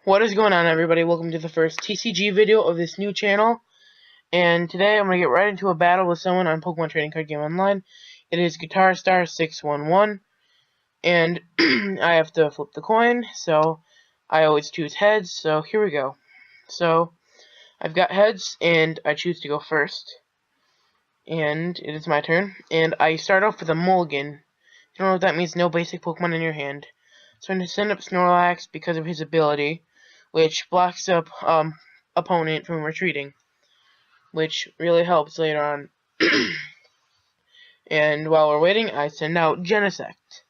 What is going on, everybody? Welcome to the first TCG video of this new channel. And today I'm going to get right into a battle with someone on Pokemon Trading Card Game Online. It is Guitar Star 611. And I have to flip the coin, so I always choose heads. So here we go. So I've got heads, and I choose to go first. And it is my turn. And I start off with a mulligan. You don't know what that means? No basic Pokemon in your hand. So I'm going to send up Snorlax because of his ability, which blocks up opponent from retreating, which really helps later on. And while we're waiting, I send out Genesect.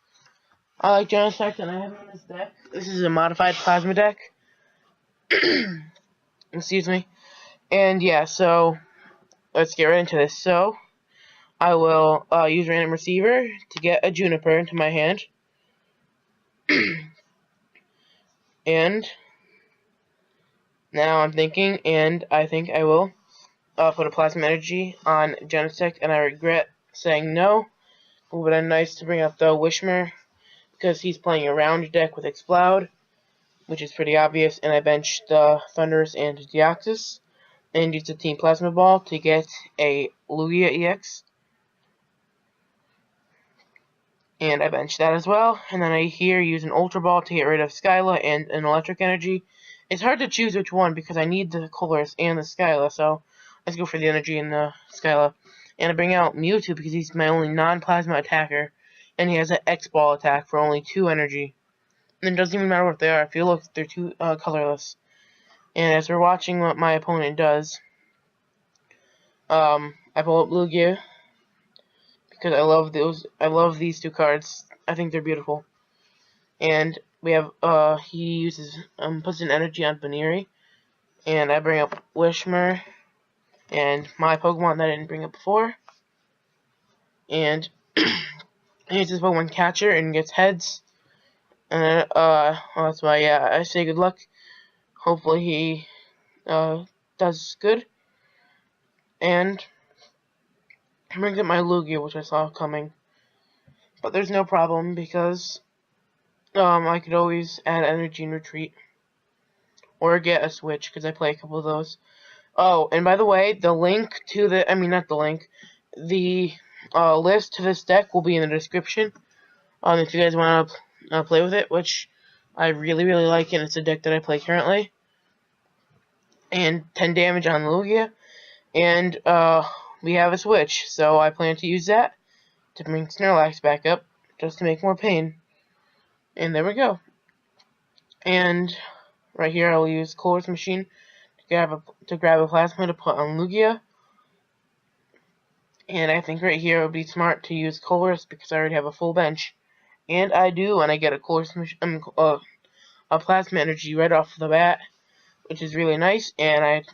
I like Genesect, and I have it in this deck. This is a modified plasma deck. Excuse me. And yeah, so let's get right into this. So I will use Random Receiver to get a Juniper into my hand. And now I'm thinking, and I think I will put a Plasma Energy on Genesect, and I regret saying no. It would have been nice to bring up the Wishmer, because he's playing a round deck with Explode, which is pretty obvious, and I benched the Thundurus and Deoxys, and used a Team Plasma Ball to get a Lugia EX. And I benched that as well, and then I here use an Ultra Ball to get rid of Skyla and an Electric Energy. It's hard to choose which one, because I need the Colress and the Skyla, so let's go for the Energy and the Skyla. And I bring out Mewtwo because he's my only non-Plasma attacker, and he has an X-Ball attack for only 2 energy. And it doesn't even matter what they are. If you look, they're 2 colorless. And as we're watching what my opponent does, I pull up Lugia because I love these 2 cards. I think they're beautiful. And we have he uses puts an energy on Baneri, and I bring up Wishmer and my Pokemon that I didn't bring up before. And he uses Pokemon Catcher and gets heads. And well, that's why I say good luck. Hopefully he does good. And he brings up my Lugia, which I saw coming. But there's no problem because I could always add energy and retreat. Or get a switch, because I play a couple of those. Oh, and by the way, the link to the, not the link, the list to this deck will be in the description. If you guys want to play with it, which I really, really like, and it's a deck that I play currently. And 10 damage on Lugia. And we have a switch, so I plan to use that to bring Snorlax back up, just to make more pain. And there we go. And right here I'll use Colress Machine to grab a Plasma to put on Lugia. And I think right here it would be smart to use Colress because I already have a full bench. And I do, and I get a Colress a Plasma Energy right off the bat, which is really nice. And I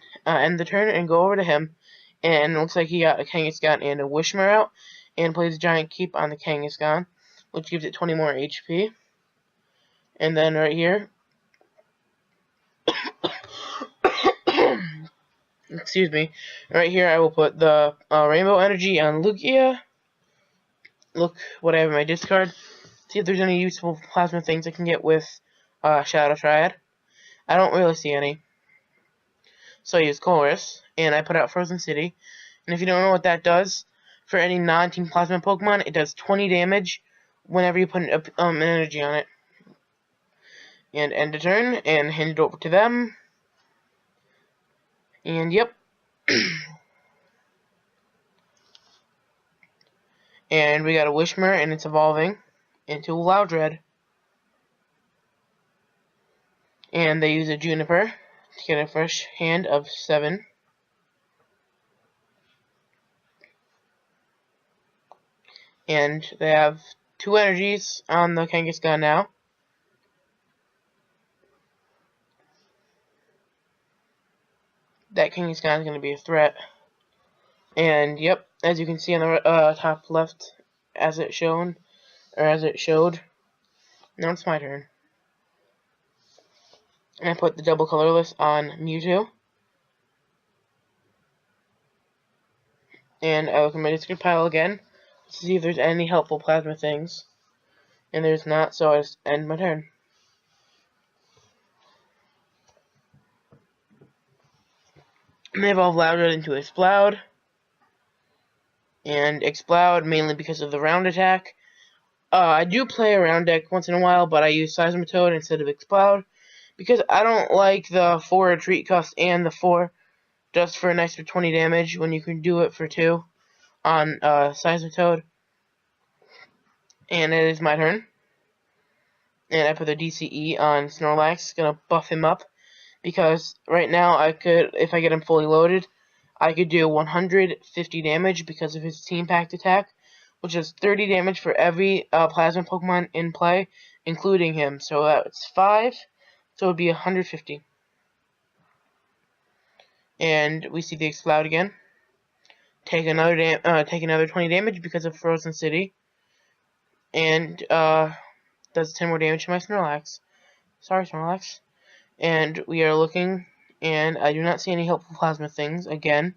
end the turn and go over to him. And it looks like he got a Kangaskhan and a Wishmer out, and plays a Giant Keep on the Kangaskhan, which gives it 20 more HP. And then right here, excuse me, right here I will put the Rainbow Energy on Lugia. Look what I have in my discard. See if there's any useful Plasma things I can get with Shadow Triad. I don't really see any. So I use Colress, and I put out Frozen City. And if you don't know what that does, for any non-Team Plasma Pokemon, it does 20 damage whenever you put an energy on it. And end a turn, and hand it over to them. And yep. And we got a Wishmer, and it's evolving into a Loudred. And they use a Juniper to get a fresh hand of 7. And they have 2 energies on the Kangaskhan now. That Kangaskhan is going to be a threat. And yep, as you can see on the top left, as it showed, now it's my turn. And I put the double colorless on Mewtwo. And I look at my discard pile again to see if there's any helpful Plasma things. And there's not, so I just end my turn. They evolve louder into Exploud. And Exploud mainly because of the round attack. I do play a round deck once in a while, but I use Seismitoad instead of Exploud. Because I don't like the 4 retreat cost and the 4 just for an extra 20 damage when you can do it for 2 on Seismitoad. And it is my turn. And I put the DCE on Snorlax, gonna buff him up. Because right now I could, if I get him fully loaded, I could do 150 damage because of his Team Pact attack, which is 30 damage for every Plasma Pokemon in play, including him. So that's 5, so it would be 150. And we see the Exploud again. Take another 20 damage because of Frozen City. And does 10 more damage to my Snorlax. Sorry, Snorlax. And we are looking, and I do not see any helpful plasma things again.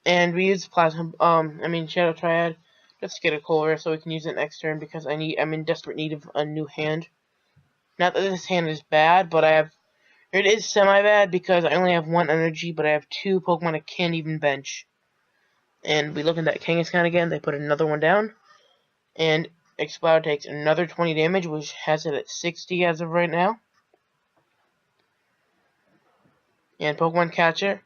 And we use plasma, Shadow Triad, just to get a Colress so we can use it next turn because I'm in desperate need of a new hand. Not that this hand is bad, but it is semi-bad because I only have 1 energy, but I have 2 Pokemon I can't even bench. And we look at that Kangaskhan again, they put another one down, and Exploud takes another 20 damage, which has it at 60 as of right now. And Pokemon Catcher.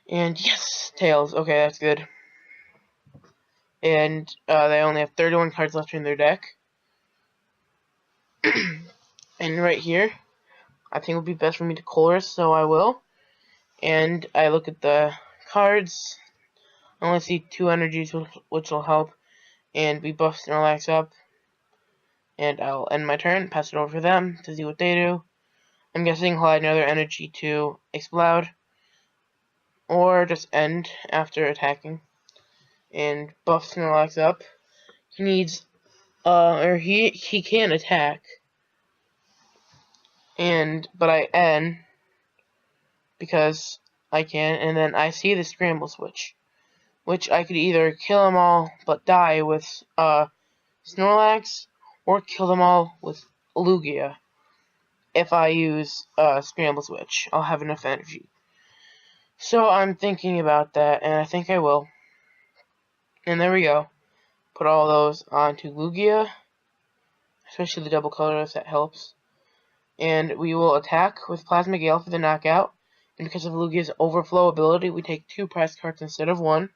And yes, Tails. Okay, that's good. And they only have 31 cards left in their deck. And right here, I think it would be best for me to Colress, so I will. And I look at the cards. I only see 2 energies, which will help. And we buff Snorlax up. And I'll end my turn, pass it over to them to see what they do. I'm guessing he'll add another energy to Exploud. Or just end after attacking. And buff Snorlax up. He needs, he can attack. But I end because I can, and then I see the Scramble Switch, which I could either kill them all but die with Snorlax, or kill them all with Lugia. If I use Scramble Switch, I'll have enough energy. So I'm thinking about that, and I think I will. And there we go. Put all those onto Lugia, especially the double colorless, that helps. And we will attack with Plasma Gale for the knockout. And because of Lugia's overflow ability, we take 2 prize cards instead of 1.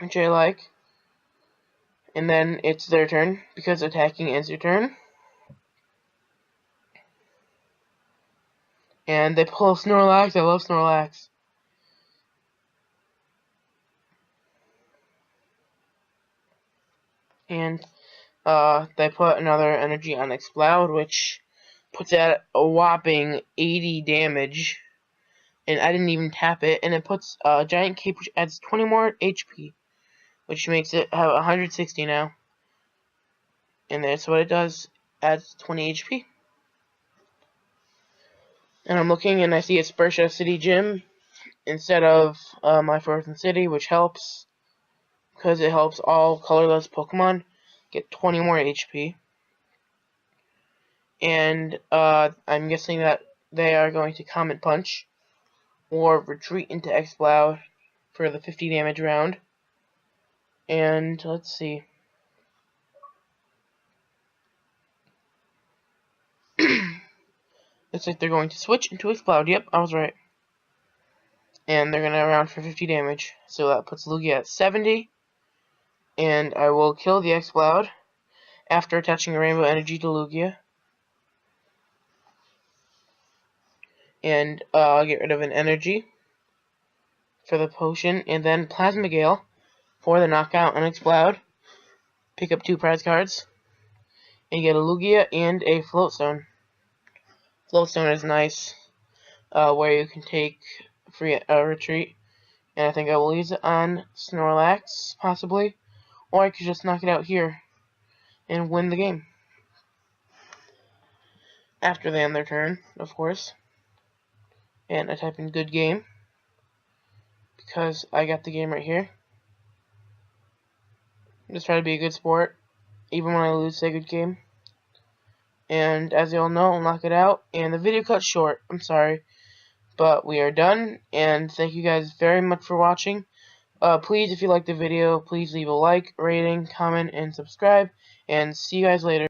Which I like. And then it's their turn, because attacking ends your turn. And they pull Snorlax. I love Snorlax. And they put another energy on Exploud, which puts at a whopping 80 damage. And I didn't even tap it. And it puts Giant Cape, which adds 20 more HP. Which makes it have 160 now. And that's what it does. Adds 20 HP. And I'm looking and I see it's Bersha City Gym instead of my Frozen City, which helps. Because it helps all colorless Pokemon get 20 more HP. And I'm guessing that they are going to Comet Punch or retreat into Exploud for the 50 damage round. And let's see. Looks like they're going to switch into Exploud. Yep, I was right. And they're going to round for 50 damage. So that puts Lugia at 70. And I will kill the Exploud after attaching a Rainbow Energy to Lugia. And I'll get rid of an energy for the potion. And then Plasma Gale for the knockout on Exploud. Pick up 2 prize cards. And get a Lugia and a Floatstone. Floatstone is nice, where you can take free retreat. And I think I will use it on Snorlax, possibly. Or I could just knock it out here and win the game. After they end their turn, of course. And I type in good game, because I got the game right here. Just try to be a good sport. Even when I lose, say good game. And as you all know, I'll knock it out. And the video cut short. I'm sorry. But we are done, and thank you guys very much for watching. Please, if you liked the video, please leave a like, rating, comment, and subscribe, and see you guys later.